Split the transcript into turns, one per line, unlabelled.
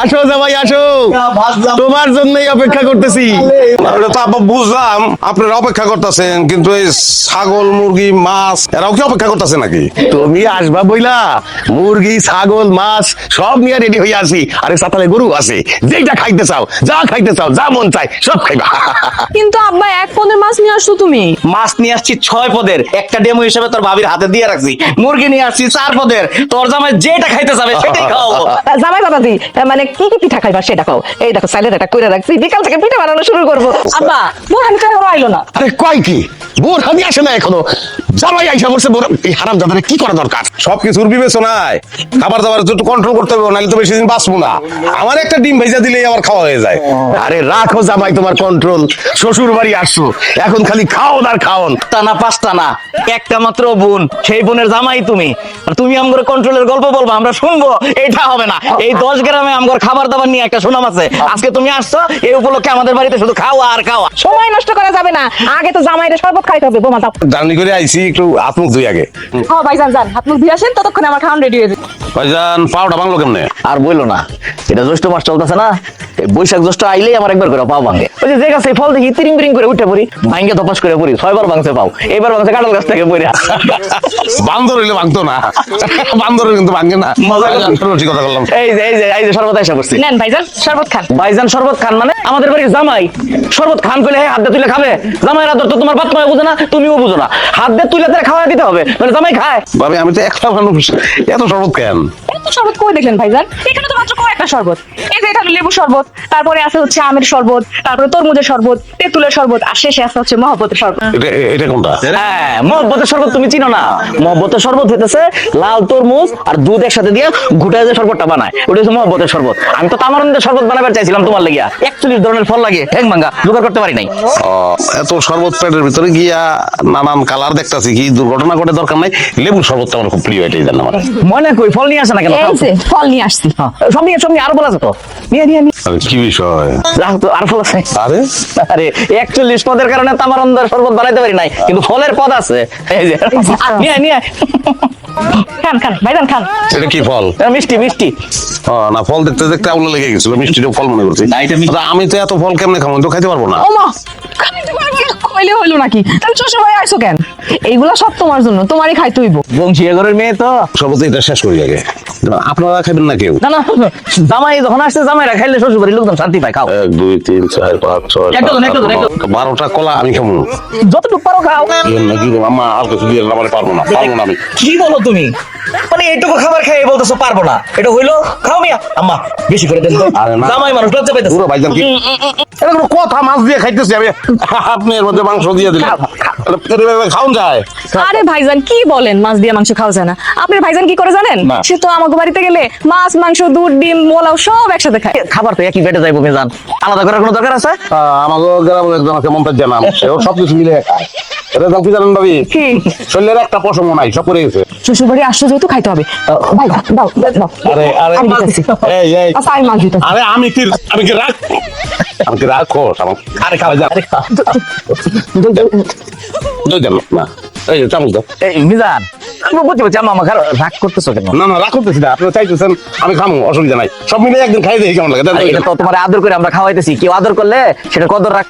আসো জামাই আসো, তোমার জন্যই অপেক্ষা করতেছি।
এটা তো আব্বা বুঝলাম আপনারা অপেক্ষা করতেছেন, কিন্তু এই ছাগল মুরগি মাছ এরাও কি অপেক্ষা করতেছে নাকি?
তুমি আসবা বইলা মুরগি ছাগল মাছ সব নিয়ে রেডি হয়ে আসি। আরে সাতালে গরু আছে, যেটা খাইতে চাও, যা খাইতে চাও, যা মন চাই সব খাইবা।
কিন্তু আব্বা এক পদের মাছ নিয়ে আসছো তুমি।
মাছ নিয়ে আসছি 6 পদের, একটা ডেমো হিসেবে তোর ভাবির হাতে দিয়ে রাখছি। মুরগি নিয়ে আসছি 4 পদের, তোর জামাই যেটা খাইতে যাবে সেটাই খাওয়াবো।
জামাই বাবাজি, মানে কি কি পিঠা খাইবা সেটা খাও। এই দেখো সাইলের এটা কইরা রাখছি, বিকাল থেকে পিঠা বানানো শুরু করবো। আব্বা বোরহান তো এখনো আইলো না।
আরে কয় কি বোর হানি আসে না এখনো, জামাই আইসা বলছে বোর। এই হারাম জাদারে কি করা দরকার?
সবকিছুর বিবেচনায় খাবার দাবার একটু কন্ট্রোল করতে হবে, নাহলে তো বেশি দিন বাঁচবো না। আমার একটা ডিম ভেজা দিলেই আমার খাওয়া হয়ে যায়।
আরে রাখো জামাই তোমার কন্ট্রোল, শ্বশুর বাড়ি আসছো, এখন খালি খাওন আর খাওন।
টা না 5টা না, একটা মাত্র বোন, সেই বোনের জামাই তুমি। আর তুমি আমগর কন্ট্রোলের গল্প বলবা, আমরা শুনবো? এটা হবে না। এই 10 গ্রামে আমগর খাবার দাবার নিয়ে একটা সুনাম আছে। আজকে তুমি আসছো, এই উপলক্ষে আমাদের বাড়িতে শুধু খাওয়া আর খাওয়া।
সময় নষ্ট করা যাবে না, আগে তো জামাইরে শরবত খাইতে হবে। বোমা দাও।
জার্নি করে আইছি, একটু হাত মুখ ধুই আগে।
হ্যাঁ ভাইজান যান, হাত মুখ ধুয়ে আসেন, ততক্ষণে আমার খাওয়ান রেডি হয়ে যাবে।
ভাইজান পাউডা বাংলো কেমনে?
আর বইলো না, এটা জ্যৈষ্ঠ মাস চলতেছে না, এই বৈশাখ জ্যৈষ্ঠ আইলেই আমার একবার করে পাও ভাঙে। ওই যে গাছে ফল দেখি তিরিং বিরিং করে উঠে পড়ি, ভাঙ্গে ধপাস করে পড়ি, 6 বার ভাঙছে পাও, এবার ভাঙছে কাঁঠাল গাছ থেকে পড়ে।
বান্দর হইলে ভাঙতো না, বান্দর কিন্তু ভাঙে না। ঠিক কথা বললাম।
এই যে শরবত আইসা করছি।
নেন ভাইজান শরবত খান।
ভাইজান শরবত খান মানে? আমাদের বাড়ির জামাই শরবত খান কইলে হাত দিয়ে তুলে খাবে? জামাইয়ের আদর তো তোমার বাতমায় বুঝো না, তুমিও বুঝো না। হাত দিয়ে তুলে তারা খাওয়া দিতে হবে, মানে জামাই খায়।
ভাবি আমি তো একটা মানুষ, এত শরবত কেন?
এত শরবত কই দেখলেন ভাইজান? এখানে তো মাত্র কয়েকটা শরবত। এই যে এটা হলো লেবু শরবত, তারপরে আছে হচ্ছে আমের শরবত, তারপরে তরমুজের শরবত, তেঁতুলের শরবত, আর শেষে আছে হচ্ছে মহব্বতের শরবত।
এটা কোনটা?
হ্যাঁ, মহব্বতের শরবত তুমি চিনো না? মহব্বতের শরবত হইতেছে লাল তরমুজ আর দুধ একসাথে দিয়ে ঘুটায় যে শরবতটা বানায়, ওটা হচ্ছে মহব্বতের শরবত। আমি তো তামারন্দের শরবত বানাবার চাইছিলাম তোমার লাগিয়া, 41 ধরনের ফল লাগে, ঠ্যাং ভাঙ্গা, জোগাড় করতে পারি নাই।
এত শরবত পেটের ভিতরে গিয়া নানান কালার দেখতাছি, কি দুর্ঘটনা ঘটে দরকার নাই। লেবুর শরবতটা আমার খুব প্রিয়, এটাই জান আমার।
মনে কই ফল নিয়ে আসে না কেন?
এই যে ফল নিয়ে আসছি।
সব নিয়ে আরো বলা যেত। নিয়ে
আরে কি বিষয়?
রাখ তো, আর ফল আছে।
আরে
আরে 41 পদের কারণে তামারন্দের শরবত বানাইতে পারি নাই, কিন্তু ফলের পদ আছে। এই যে নিয়ে
খান খান ভাইজান খান।
এটা কি ফল?
মিষ্টি মিষ্টি।
না, ফল দেখতে দেখতে আউলা লেগে গেছিল, মিষ্টিটাও ফল মনে করছি।
না, এটা মিষ্টি।
আচ্ছা, আমি তো এত ফল কেমনে খাবো? আমি তো খাইতে পারবো না।
ওমা খাইতে পারবে না কইলে হইলো নাকি? তাহলে শ্বশুর ভাই আইছো কেন? এইগুলা সব তোমার জন্য, তোমারই খাইতে হইব।
বংশীয় ঘরের মেয়ে তো।
শরবত এটা শেষ করি আগে। আপনারা খাবেন না কেউ?
না না, জামাই যখন আসছে, জামাইরা খাইলে শ্বশুর বাড়ির লোকজন শান্তি পায়। খাও
1 2 3 4 5 6
একটা দিন, একটা দিন, একটা দিন।
12টা কলা আমি খাবো।
যতটুকু পারো খাও।
নাকি আম্মা আর কিছু দিয়ে আমার পারবো না আমি।
কি বলো তুমি? মানে এইটুকু খাবার খেয়ে বলতেছো পারবো না? এটা হইলো? খাও মিয়া। আম্মা বেশি করে দেন তো,
আরে না।
জামাই মানুষ লজ্জা পাইতেছে।
পুরো ভাইজান কি এটা কোনো কথা? মাছ দিয়ে খাইতেছি আমি, আপনি এর মধ্যে মাংস দিয়ে দিলেন। খাওন যায়?
আরে ভাইজান কি বলেন, মাছ দিয়ে মাংস খাওয়া যায় না? আপনার ভাইজান কি করে জানেন?
না।
সে তো আমাকে বাড়িতে গেলে মাছ মাংস দুধ ডিম মোলাও সব একসাথে খায়।
খাবার তো একই পেটে যাইবো ভেজান, আলাদা করার কোনো দরকার আছে?
আমাকে গ্রামের একজন আছে মমতাজ জানাম, সেও সবকিছু মিলে খায়। এটা দাম কি জানেন ভাবি?
কি?
শরীরের একটা পশমও নাই, সব করে গেছে।
শ্বশুর বাড়ি আসছো যেহেতু খাইতে হবে। ভাই দাও দাও।
আরে
আমি দিতেছি।
এই
আচ্ছা আমি মাছ দিতেছি।
আরে আমি কি রাখ, আমি কি রাখো? আরে খাওয়া যাবে না। এই চামচ দাও।
এই মিজান, আমি বুঝতে আম্মা আমার রাগ করতেছো কেন?
না রাখ করতেছি না, আপনি চাইতেছেন আমি খামো, অসুবিধা নাই। সব মিলে একদিন খাই দেখি কেমন লাগে।
এটা তো তোমার আদর করে আমরা খাওয়াইতেছি, কেউ আদর করলে সেটা কদর রাখ।